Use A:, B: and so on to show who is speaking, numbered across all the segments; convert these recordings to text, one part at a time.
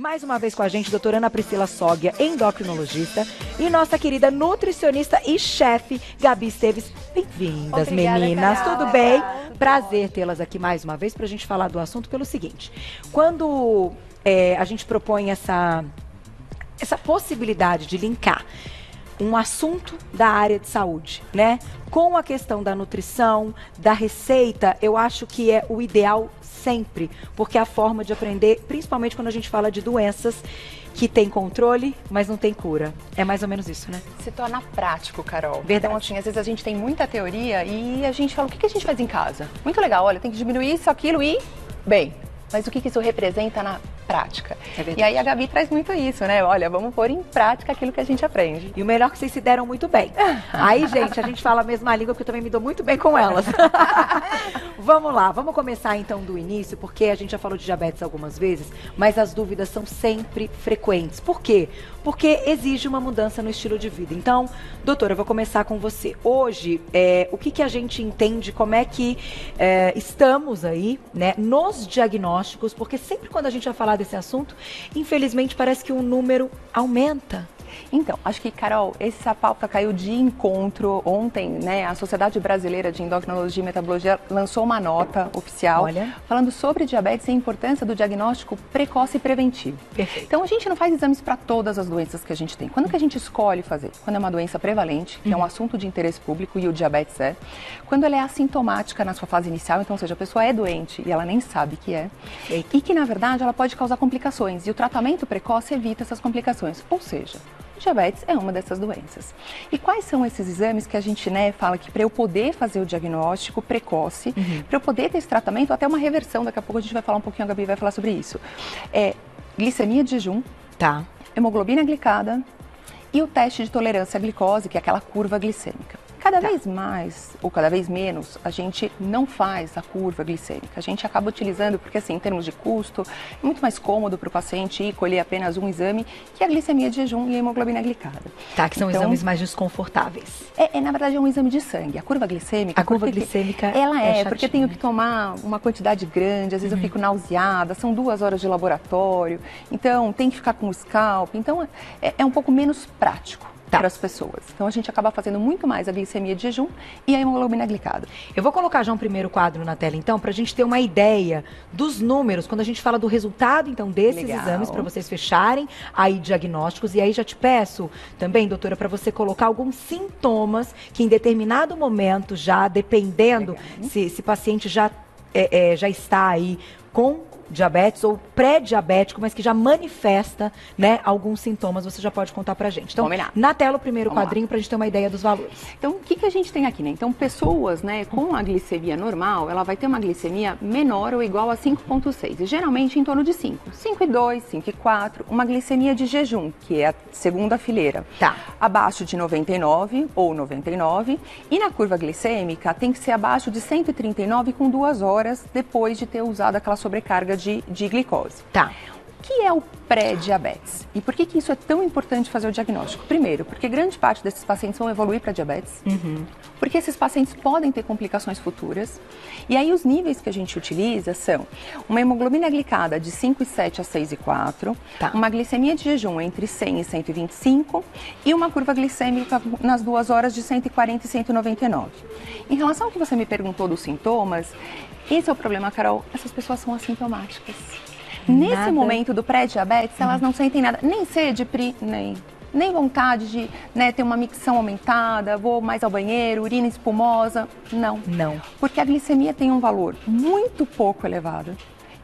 A: Mais uma vez com a gente, doutora Ana Priscila Sóguia, endocrinologista, e nossa querida nutricionista e chefe, Gabi Esteves. Bem-vindas, meninas.
B: Carol.
A: Tudo bem? Prazer tê-las aqui mais uma vez para a gente falar do assunto pelo seguinte. Quando a gente propõe essa possibilidade de linkar um assunto da área de saúde, né? Com a questão da nutrição, da receita, eu acho que é o ideal sempre, porque é a forma de aprender, principalmente quando a gente fala de doenças que tem controle, mas não tem cura. É mais ou menos isso, né?
B: Se torna prático, Carol.
A: Verdade.
B: Então, assim, às vezes a gente tem muita teoria e a gente fala, o que a gente faz em casa? Muito legal, olha, tem que diminuir isso, aquilo e... Bem, mas o que isso representa na prática?
A: É verdade.
B: E aí a Gabi traz muito isso, né? Olha, vamos pôr em prática aquilo que a gente aprende.
A: E o melhor é que vocês se deram muito bem. Aí, gente, a gente fala a mesma língua, porque eu também me dou muito bem com elas. Vamos lá, vamos começar então do início, porque a gente já falou de diabetes algumas vezes, mas as dúvidas são sempre frequentes. Por quê? Porque exige uma mudança no estilo de vida. Então, doutora, eu vou começar com você. Hoje, o que a gente entende, como é que estamos aí, né, nos diagnósticos, porque sempre quando a gente vai falar desse assunto, infelizmente parece que o número aumenta.
B: Então, acho que, Carol, essa pauta caiu de encontro ontem, né? A Sociedade Brasileira de Endocrinologia e Metabologia lançou uma nota oficial falando sobre diabetes e a importância do diagnóstico precoce e preventivo.
A: Perfeito.
B: Então, a gente não faz exames para todas as doenças que a gente tem. Quando que a gente escolhe fazer? Quando é uma doença prevalente, que é um assunto de interesse público, e o diabetes é. Quando ela é assintomática na sua fase inicial, então, ou seja, a pessoa é doente e ela nem sabe que é.
A: Perfeito.
B: E que, na verdade, ela pode causar complicações. E o tratamento precoce evita essas complicações. Ou seja, diabetes é uma dessas doenças. E quais são esses exames que a gente, né, fala que para eu poder fazer o diagnóstico precoce, para eu poder ter esse tratamento, até uma reversão, daqui a pouco a gente vai falar um pouquinho, a Gabi vai falar sobre isso. Glicemia de jejum, hemoglobina glicada e o teste de tolerância à glicose, que é aquela curva glicêmica. Cada vez mais, ou cada vez menos, a gente não faz a curva glicêmica. A gente acaba utilizando, porque assim, em termos de custo, é muito mais cômodo para o paciente ir colher apenas um exame, que é a glicemia de jejum e a hemoglobina glicada.
A: Tá, que são exames mais desconfortáveis.
B: Na verdade, é um exame de sangue. A curva glicêmica...
A: A curva glicêmica
B: ela é porque eu tenho que tomar uma quantidade grande, às vezes eu fico nauseada, são 2 horas de laboratório, então tem que ficar com o scalp, então é um pouco menos prático para as pessoas. Então a gente acaba fazendo muito mais a glicemia de jejum e a hemoglobina glicada.
A: Eu vou colocar já um primeiro quadro na tela então, para a gente ter uma ideia dos números, quando a gente fala do resultado então desses exames, para vocês fecharem aí diagnósticos. E aí já te peço também, doutora, para você colocar alguns sintomas que em determinado momento, já dependendo se o paciente já está aí com diabetes ou pré-diabético, mas que já manifesta, né, alguns sintomas, você já pode contar pra gente. Então, na tela o primeiro quadrinho pra gente ter uma ideia dos valores.
B: Então, o que a gente tem aqui, né? Então, pessoas, né, com a glicemia normal, ela vai ter uma glicemia menor ou igual a 5,6 e geralmente em torno de 5. 5,2, 5,4, uma glicemia de jejum, que é a segunda fileira. Abaixo de 99 ou 99 e na curva glicêmica tem que ser abaixo de 139 com 2 horas depois de ter usado aquela sobrecarga de glicose. O que é o pré-diabetes? E por que isso é tão importante fazer o diagnóstico? Primeiro, porque grande parte desses pacientes vão evoluir para diabetes, porque esses pacientes podem ter complicações futuras. E aí os níveis que a gente utiliza são uma hemoglobina glicada de 5,7 a 6,4, uma glicemia de jejum entre 100 e 125 e uma curva glicêmica nas 2 horas de 140 e 199. Em relação ao que você me perguntou dos sintomas, esse é o problema, Carol, essas pessoas são assintomáticas. Nesse momento do pré-diabetes, elas não sentem nada, nem sede, nem vontade de, né, ter uma micção aumentada, vou mais ao banheiro, urina espumosa, não. Porque a glicemia tem um valor muito pouco elevado,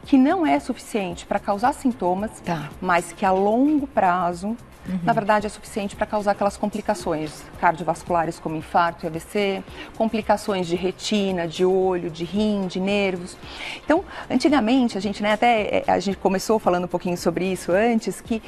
B: que não é suficiente para causar sintomas, mas que a longo prazo, na verdade, é suficiente para causar aquelas complicações cardiovasculares como infarto e AVC, complicações de retina, de olho, de rim, de nervos. Então, antigamente, a gente, né, a gente começou falando um pouquinho sobre isso antes, que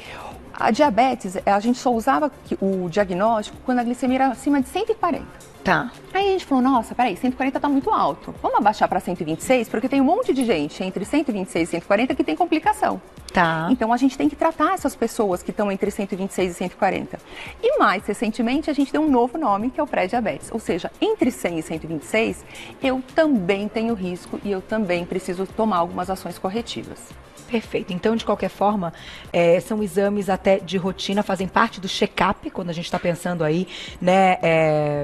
B: a diabetes, a gente só usava o diagnóstico quando a glicemia era acima de 140.
A: Tá.
B: Aí a gente falou, nossa, peraí, 140 tá muito alto. Vamos abaixar para 126, porque tem um monte de gente entre 126 e 140 que tem complicação.
A: Tá.
B: Então a gente tem que tratar essas pessoas que estão entre 126 e 140. E mais recentemente a gente deu um novo nome, que é o pré-diabetes. Ou seja, entre 100 e 126, eu também tenho risco e eu também preciso tomar algumas ações corretivas.
A: Perfeito. Então, de qualquer forma, são exames até de rotina, fazem parte do check-up, quando a gente está pensando aí, né,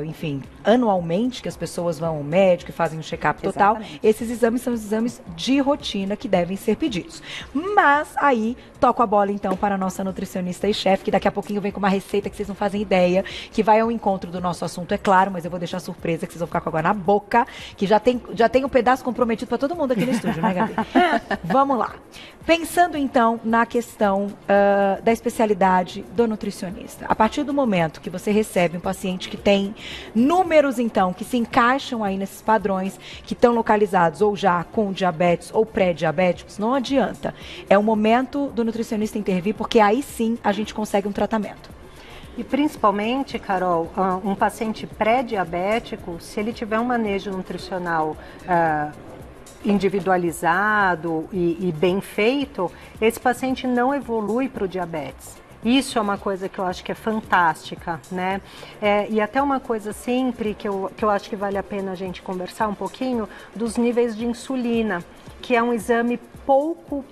A: enfim, anualmente, que as pessoas vão ao médico e fazem um check-up total.
B: Exatamente.
A: Esses exames são os exames de rotina que devem ser pedidos. Mas aí, toco a bola então para a nossa nutricionista e chefe, que daqui a pouquinho vem com uma receita que vocês não fazem ideia, que vai ao encontro do nosso assunto, é claro, mas eu vou deixar surpresa, que vocês vão ficar com água na boca, que já tem um pedaço comprometido para todo mundo aqui no estúdio, né, Gabi? Vamos lá. Pensando então na questão da especialidade do nutricionista, a partir do momento que você recebe um paciente que tem números então que se encaixam aí nesses padrões, que estão localizados ou já com diabetes ou pré-diabéticos, não adianta. É o momento do nutricionista intervir, porque aí sim a gente consegue um tratamento.
C: E principalmente, Carol, um paciente pré-diabético, se ele tiver um manejo nutricional individualizado e bem feito, esse paciente não evolui para o diabetes. Isso é uma coisa que eu acho que é fantástica, né? E até uma coisa sempre que eu acho que vale a pena a gente conversar um pouquinho, dos níveis de insulina, que é um exame pouco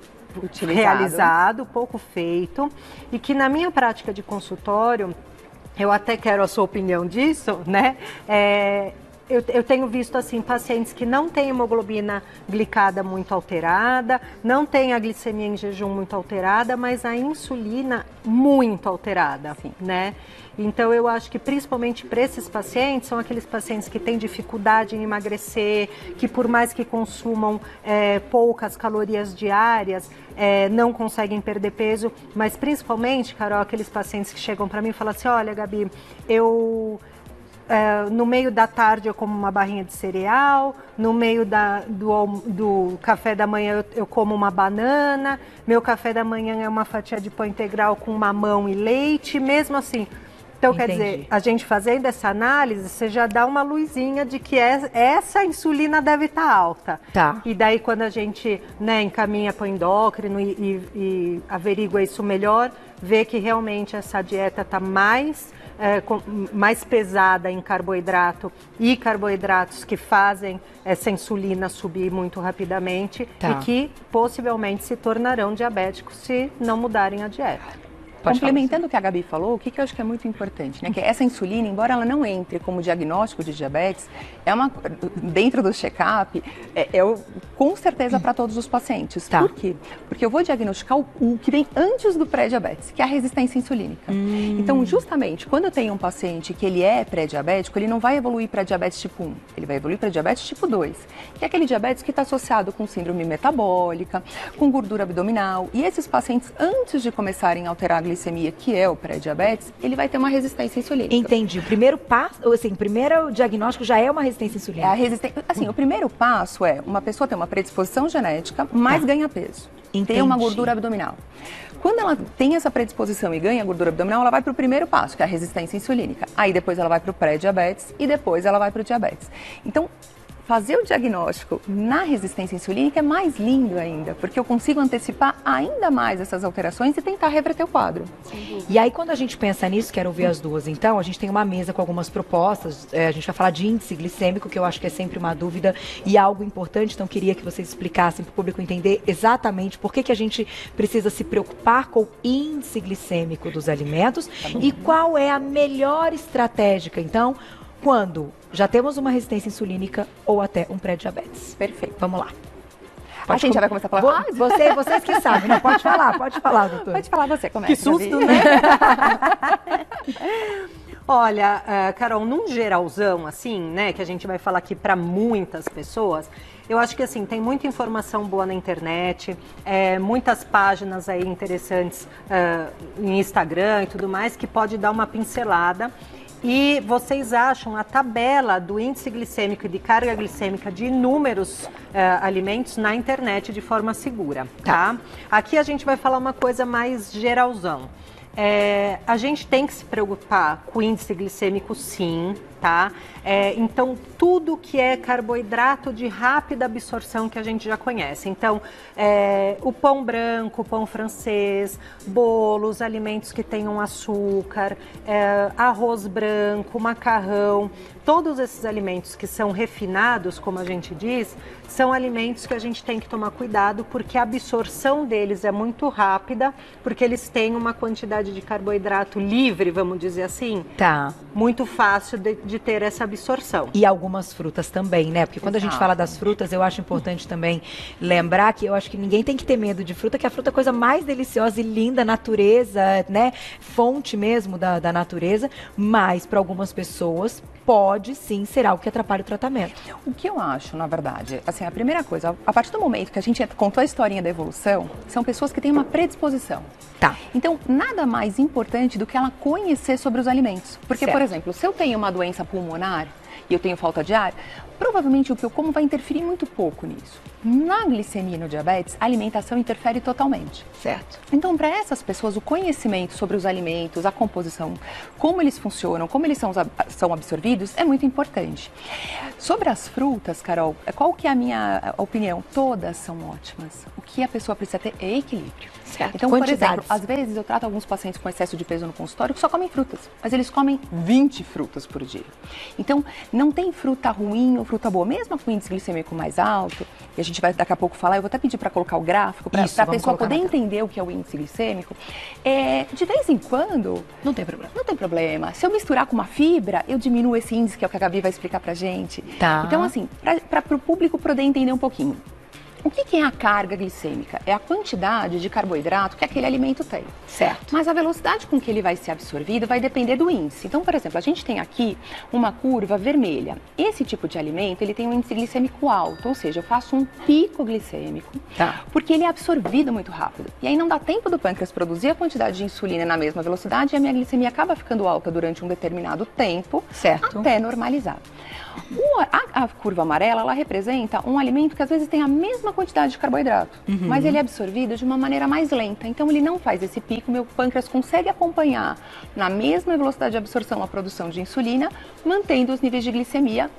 C: realizado, pouco feito, e que na minha prática de consultório, eu até quero a sua opinião disso, né? Eu tenho visto assim pacientes que não têm hemoglobina glicada muito alterada, não têm a glicemia em jejum muito alterada, mas a insulina muito alterada, né? Então eu acho que principalmente para esses pacientes, são aqueles pacientes que têm dificuldade em emagrecer, que por mais que consumam poucas calorias diárias, não conseguem perder peso, mas principalmente, Carol, aqueles pacientes que chegam para mim e falam assim, olha, Gabi, no meio da tarde eu como uma barrinha de cereal, no meio do café da manhã eu como uma banana, meu café da manhã é uma fatia de pão integral com mamão e leite, mesmo assim. Então,
A: Entendi.
C: Quer dizer, a gente fazendo essa análise, você já dá uma luzinha de que essa insulina deve estar alta.
A: Tá.
C: E daí quando a gente encaminha para o endócrino e averigua isso melhor, vê que realmente essa dieta está mais pesada em carboidrato e carboidratos que fazem essa insulina subir muito rapidamente e que possivelmente se tornarão diabéticos se não mudarem a dieta.
B: Complementando o que a Gabi falou, o que eu acho que é muito importante, né? Que essa insulina, embora ela não entre como diagnóstico de diabetes, dentro do check-up, com certeza para todos os pacientes.
A: Tá.
B: Por quê? Porque eu vou diagnosticar o que vem antes do pré-diabetes, que é a resistência insulínica. Então, justamente, quando eu tenho um paciente que ele é pré-diabético, ele não vai evoluir para diabetes tipo 1, ele vai evoluir para diabetes tipo 2, que é aquele diabetes que está associado com síndrome metabólica, com gordura abdominal, e esses pacientes, antes de começarem a alterar a glicemia, que é o pré-diabetes, ele vai ter uma resistência insulínica.
A: Entendi. O primeiro passo, assim, o primeiro diagnóstico já é uma resistência insulínica.
B: Assim, o primeiro passo é uma pessoa ter uma predisposição genética, mas ganha peso.
A: Entendi.
B: Ter uma gordura abdominal. Quando ela tem essa predisposição e ganha gordura abdominal, ela vai para o primeiro passo, que é a resistência insulínica. Aí depois ela vai para o pré-diabetes e depois ela vai para o diabetes. Então, fazer o diagnóstico na resistência insulínica é mais lindo ainda, porque eu consigo antecipar ainda mais essas alterações e tentar reverter o quadro.
A: E aí, quando a gente pensa nisso, quero ouvir as duas, então, a gente tem uma mesa com algumas propostas, a gente vai falar de índice glicêmico, que eu acho que é sempre uma dúvida e algo importante, então queria que vocês explicassem para o público entender exatamente por que a gente precisa se preocupar com o índice glicêmico dos alimentos e qual é a melhor estratégia, então, quando já temos uma resistência insulínica ou até um pré-diabetes.
B: Perfeito.
A: Vamos lá.
B: A gente já vai começar a falar?
A: Vocês que sabem, né? Pode falar, doutor.
B: Pode falar você, começa.
C: Que susto, né? Olha, Carol, num geralzão, assim, né, que a gente vai falar aqui para muitas pessoas, eu acho que, assim, tem muita informação boa na internet, muitas páginas aí interessantes em Instagram e tudo mais, que pode dar uma pincelada. E vocês acham a tabela do índice glicêmico e de carga glicêmica de inúmeros alimentos na internet de forma segura, tá? Aqui a gente vai falar uma coisa mais geralzão. A gente tem que se preocupar com o índice glicêmico, sim, tá? Então, tudo que é carboidrato de rápida absorção que a gente já conhece. Então, o pão branco, o pão francês, bolos, alimentos que tenham açúcar, arroz branco, macarrão, todos esses alimentos que são refinados, como a gente diz, são alimentos que a gente tem que tomar cuidado porque a absorção deles é muito rápida, porque eles têm uma quantidade de carboidrato livre, vamos dizer assim, muito fácil de ter essa absorção.
A: E algumas frutas também, né? Porque quando a gente fala das frutas, eu acho importante também lembrar que eu acho que ninguém tem que ter medo de fruta, que a fruta é a coisa mais deliciosa e linda, natureza, né? Fonte mesmo da natureza, mas para algumas pessoas pode sim ser algo que atrapalha o tratamento.
B: O que eu acho, na verdade, assim, a primeira coisa, a partir do momento que a gente contou a historinha da evolução, são pessoas que têm uma predisposição. Então, nada mais importante do que ela conhecer sobre os alimentos. Porque, por exemplo, se eu tenho uma doença pulmonar e eu tenho falta de ar, provavelmente o que eu como vai interferir muito pouco nisso. Na glicemia e no diabetes, a alimentação interfere totalmente.
A: Certo.
B: Então, para essas pessoas, o conhecimento sobre os alimentos, a composição, como eles funcionam, como eles são absorvidos, é muito importante. Sobre as frutas, Carol, qual que é a minha opinião? Todas são ótimas. O que a pessoa precisa ter é equilíbrio.
A: Certo.
B: Então, por exemplo, às vezes eu trato alguns pacientes com excesso de peso no consultório que só comem frutas, mas eles comem 20 frutas por dia. Então, não tem fruta ruim ou fruta boa, mesmo com índice glicêmico mais alto, e a gente vai daqui a pouco falar, eu vou até pedir para colocar o gráfico, para a pessoa poder entender o que é o índice glicêmico. De vez em quando...
A: Não tem problema.
B: Não tem problema. Se eu misturar com uma fibra, eu diminuo esse índice, que é o que a Gabi vai explicar pra gente. Então, assim, para o público poder entender um pouquinho. O que é a carga glicêmica? É a quantidade de carboidrato que aquele alimento tem.
A: Certo.
B: Mas a velocidade com que ele vai ser absorvido vai depender do índice. Então, por exemplo, a gente tem aqui uma curva vermelha. Esse tipo de alimento, ele tem um índice glicêmico alto, ou seja, eu faço um pico glicêmico, porque ele é absorvido muito rápido. E aí não dá tempo do pâncreas produzir a quantidade de insulina na mesma velocidade e a minha glicemia acaba ficando alta durante um determinado tempo, até normalizar. A curva amarela, ela representa um alimento que às vezes tem a mesma quantidade de carboidrato, mas ele é absorvido de uma maneira mais lenta. Então ele não faz esse pico, meu pâncreas consegue acompanhar na mesma velocidade de absorção a produção de insulina, mantendo os níveis de glicemia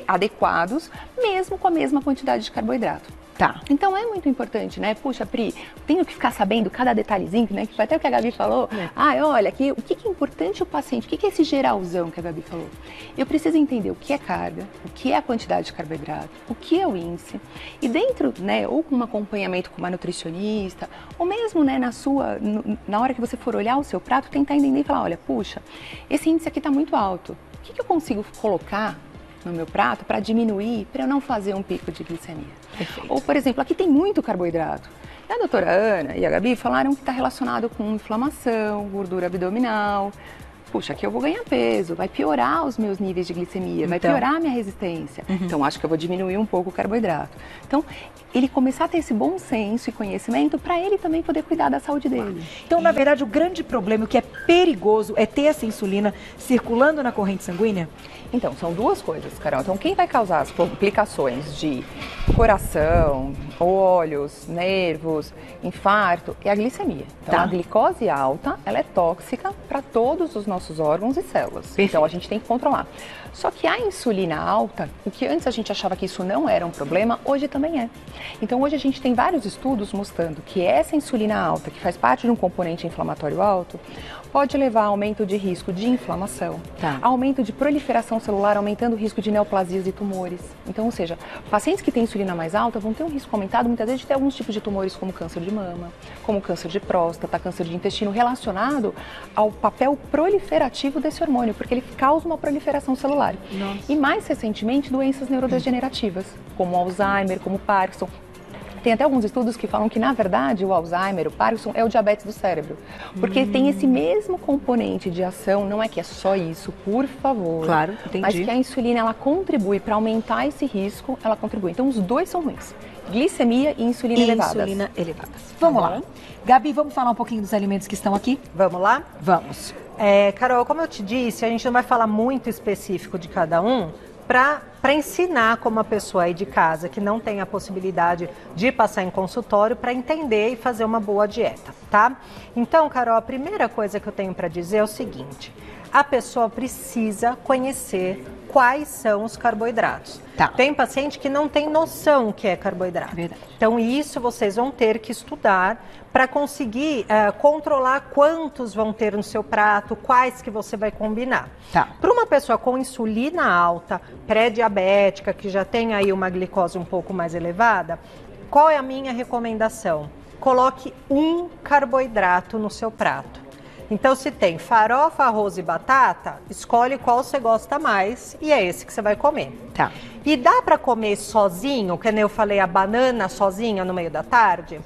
B: adequados, mesmo com a mesma quantidade de carboidrato. Então é muito importante, né? Puxa, Pri, tenho que ficar sabendo cada detalhezinho, né? Que foi até o que a Gabi falou. Olha, o que é importante o paciente? O que é esse geralzão que a Gabi falou? Eu preciso entender o que é carga, o que é a quantidade de carboidrato, o que é o índice. E dentro, né, ou com um acompanhamento com uma nutricionista, ou mesmo, né, na hora que você for olhar o seu prato, tentar entender e falar, olha, puxa, esse índice aqui está muito alto. O que eu consigo colocar no meu prato para diminuir, para eu não fazer um pico de glicemia?
A: Perfeito.
B: Ou, por exemplo, aqui tem muito carboidrato. E a doutora Ana e a Gabi falaram que está relacionado com inflamação, gordura abdominal. Puxa, aqui eu vou ganhar peso, vai piorar os meus níveis de glicemia, vai piorar a minha resistência. Então, acho que eu vou diminuir um pouco o carboidrato. Então, ele começar a ter esse bom senso e conhecimento para ele também poder cuidar da saúde dele.
A: Então, na verdade, o grande problema, o que é perigoso, é ter essa insulina circulando na corrente sanguínea?
B: Então, são duas coisas, Carol. Então, quem vai causar as complicações de coração, olhos, nervos, infarto, é a glicemia. Então, a glicose alta, ela é tóxica para todos os nossos órgãos e células.
A: Perfeito.
B: Então, a gente tem que controlar. Só que a insulina alta, o que antes a gente achava que isso não era um problema, hoje também é. Então, hoje a gente tem vários estudos mostrando que essa insulina alta, que faz parte de um componente inflamatório alto, pode levar a aumento de risco de inflamação, aumento de proliferação celular, aumentando o risco de neoplasias e tumores. Então, ou seja, pacientes que têm insulina mais alta vão ter um risco aumentado, muitas vezes, de ter alguns tipos de tumores, como câncer de mama, como câncer de próstata, câncer de intestino, relacionado ao papel proliferativo desse hormônio, porque ele causa uma proliferação celular.
A: Nossa.
B: E mais recentemente, doenças neurodegenerativas, como Alzheimer, como Parkinson. Tem até alguns estudos que falam que, na verdade, o Alzheimer, o Parkinson, é o diabetes do cérebro. Porque tem esse mesmo componente de ação, não é que é só isso, por favor.
A: Claro, entendi.
B: Mas que a insulina, ela contribui para aumentar esse risco, ela contribui. Então, os dois são ruins. Glicemia e insulina elevadas.
A: Insulina elevadas. Vamos lá. Gabi, vamos falar um pouquinho dos alimentos que estão aqui?
C: Vamos lá?
A: Vamos.
C: Carol, como eu te disse, a gente não vai falar muito específico de cada um, para ensinar como a pessoa aí de casa, que não tem a possibilidade de passar em consultório, para entender e fazer uma boa dieta, tá? Então, Carol, a primeira coisa que eu tenho para dizer é o seguinte: a pessoa precisa conhecer quais são os carboidratos.
A: Tá.
C: Tem paciente que não tem noção o que é carboidrato.
A: Verdade.
C: Então, isso vocês vão ter que estudar para conseguir controlar quantos vão ter no seu prato, quais que você vai combinar.
A: Tá.
C: Para uma pessoa com insulina alta, pré-diabética, que já tem aí uma glicose um pouco mais elevada, qual é a minha recomendação? Coloque um carboidrato no seu prato. Então, se tem farofa, arroz e batata, escolhe qual você gosta mais e é esse que você vai comer.
A: Tá.
C: E dá para comer sozinho, que nem eu falei, a banana sozinha no meio da tarde?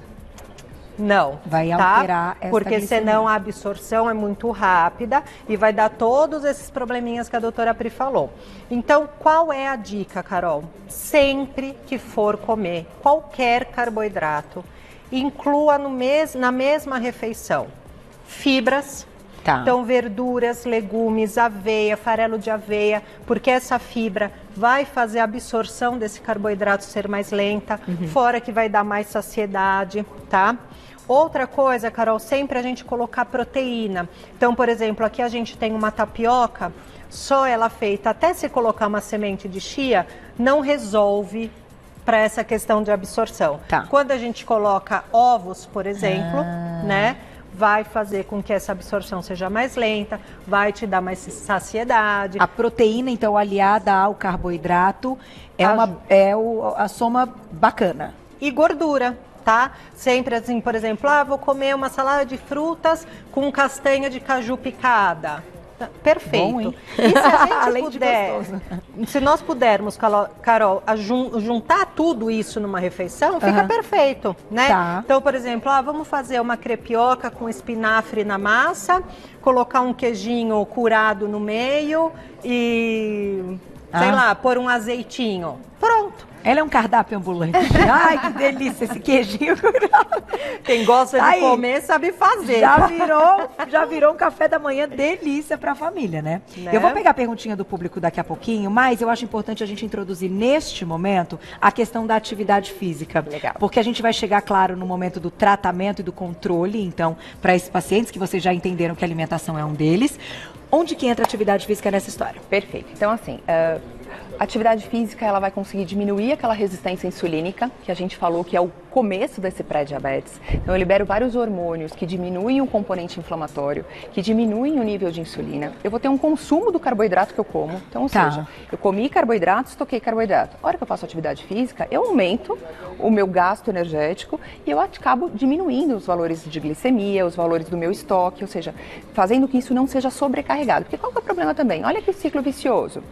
C: Não.
A: Vai
C: tá?
A: alterar essa
C: Porque
A: glicemia.
C: senão a absorção é muito rápida e vai dar todos esses probleminhas que a doutora Pri falou. Então, qual é a dica, Carol? Sempre que for comer qualquer carboidrato, inclua na mesma refeição fibras.
A: Tá.
C: Então, verduras, legumes, aveia, farelo de aveia, porque essa fibra vai fazer a absorção desse carboidrato ser mais lenta, fora que vai dar mais saciedade, tá? Outra coisa, Carol, sempre a gente colocar proteína. Então, por exemplo, aqui a gente tem uma tapioca, só ela feita, até se colocar uma semente de chia, não resolve para essa questão de absorção.
A: Tá.
C: Quando a gente coloca ovos, por exemplo, né? Vai fazer com que essa absorção seja mais lenta, vai te dar mais saciedade.
A: A proteína, então, aliada ao carboidrato, é a soma bacana.
C: E gordura, tá? Sempre assim, por exemplo, vou comer uma salada de frutas com castanha de caju picada. Perfeito.
A: Bom, hein?
C: E se a gente
A: Além de
C: puder,
A: gostoso.
C: se nós pudermos, Carol, juntar tudo isso numa refeição, fica perfeito, né?
A: Tá.
C: Então, por exemplo, vamos fazer uma crepioca com espinafre na massa, colocar um queijinho curado no meio e, sei lá, pôr um azeitinho. Pronto.
A: Ela é um cardápio ambulante. Ai, que delícia esse queijinho.
C: Quem gosta de
A: Aí,
C: comer sabe fazer.
A: Já virou um café da manhã delícia para a família, né?
C: Né?
A: Eu vou pegar a perguntinha do público daqui a pouquinho, mas eu acho importante a gente introduzir neste momento a questão da atividade física.
C: Legal.
A: Porque a gente vai chegar, claro, no momento do tratamento e do controle, então, para esses pacientes que vocês já entenderam que a alimentação é um deles. Onde que entra a atividade física nessa história?
B: Perfeito. Então, assim, a atividade física ela vai conseguir diminuir aquela resistência insulínica, que a gente falou que é o começo desse pré-diabetes. Então, eu libero vários hormônios que diminuem o componente inflamatório, que diminuem o nível de insulina. Eu vou ter um consumo do carboidrato que eu como. Então, ou seja, eu comi carboidrato, estoquei carboidrato. A hora que eu faço atividade física, eu aumento o meu gasto energético e eu acabo diminuindo os valores de glicemia, os valores do meu estoque, ou seja, fazendo que isso não seja sobrecarregado. Porque qual que é o problema também? Olha que ciclo vicioso.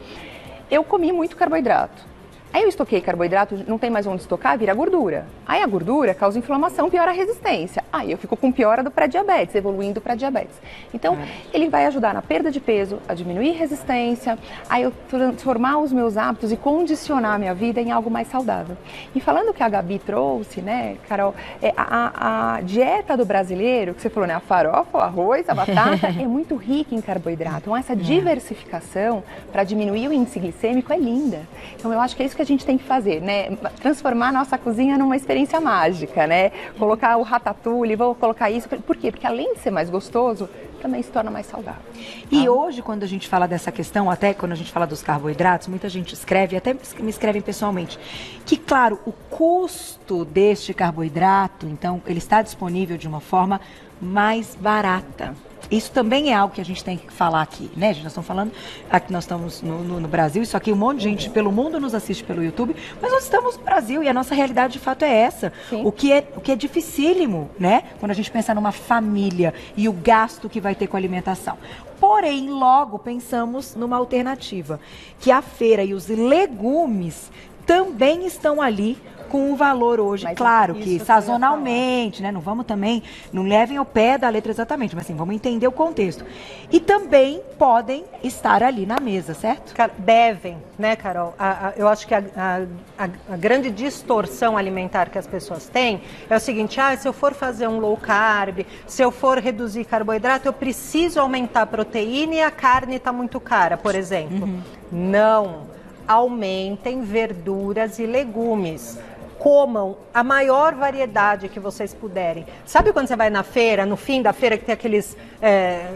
B: Eu comi muito carboidrato. Aí eu estoquei carboidrato, não tem mais onde estocar, vira gordura. Aí a gordura causa inflamação, piora a resistência. Aí eu fico com piora do pré-diabetes, evoluindo para diabetes. Então, ele vai ajudar na perda de peso, a diminuir resistência, a eu transformar os meus hábitos e condicionar a minha vida em algo mais saudável. E falando que a Gabi trouxe, né, Carol, a dieta do brasileiro, que você falou, né, a farofa, o arroz, a batata, é muito rica em carboidrato. Então, essa diversificação para diminuir o índice glicêmico é linda. Então, eu acho que é isso que a gente tem que fazer, né? Transformar a nossa cozinha numa experiência mágica, né? Colocar o ratatouille, vou colocar isso. Por quê? Porque além de ser mais gostoso, também se torna mais saudável.
A: E hoje, quando a gente fala dessa questão, até quando a gente fala dos carboidratos, muita gente escreve, até me escrevem pessoalmente, que, claro, o custo deste carboidrato, então, ele está disponível de uma forma mais barata. Isso também é algo que a gente tem que falar aqui, né? Nós estamos falando, aqui nós estamos no Brasil, isso aqui um monte de gente pelo mundo nos assiste pelo YouTube, mas nós estamos no Brasil e a nossa realidade de fato é essa. O que é dificílimo, né? Quando a gente pensa numa família e o gasto que vai ter com a alimentação. Porém, logo pensamos numa alternativa, que a feira e os legumes também estão ali com um valor hoje, mas claro que sazonalmente, né? Não vamos também, não levem ao pé da letra exatamente, mas assim, vamos entender o contexto. E também podem estar ali na mesa, certo?
C: Devem, né, Carol? Eu acho que a grande distorção alimentar que as pessoas têm é o seguinte, se eu for fazer um low carb, se eu for reduzir carboidrato, eu preciso aumentar a proteína e a carne está muito cara, por exemplo. Não. aumentem verduras e legumes. Comam a maior variedade que vocês puderem. Sabe quando você vai na feira, no fim da feira, que tem aqueles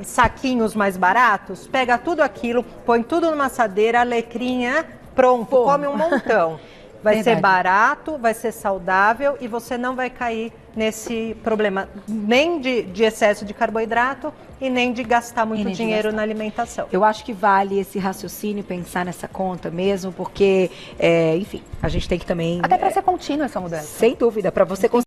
C: saquinhos mais baratos? Pega tudo aquilo, põe tudo numa assadeira, alecrinha, pronto, come um montão. Vai ser barato, vai ser saudável e você não vai cair nesse problema nem de excesso de carboidrato e nem de gastar muito dinheiro na alimentação.
A: Eu acho que vale esse raciocínio, pensar nessa conta mesmo, porque, enfim, a gente tem que também...
B: Até para ser contínuo essa mudança.
A: Sem dúvida, para você conseguir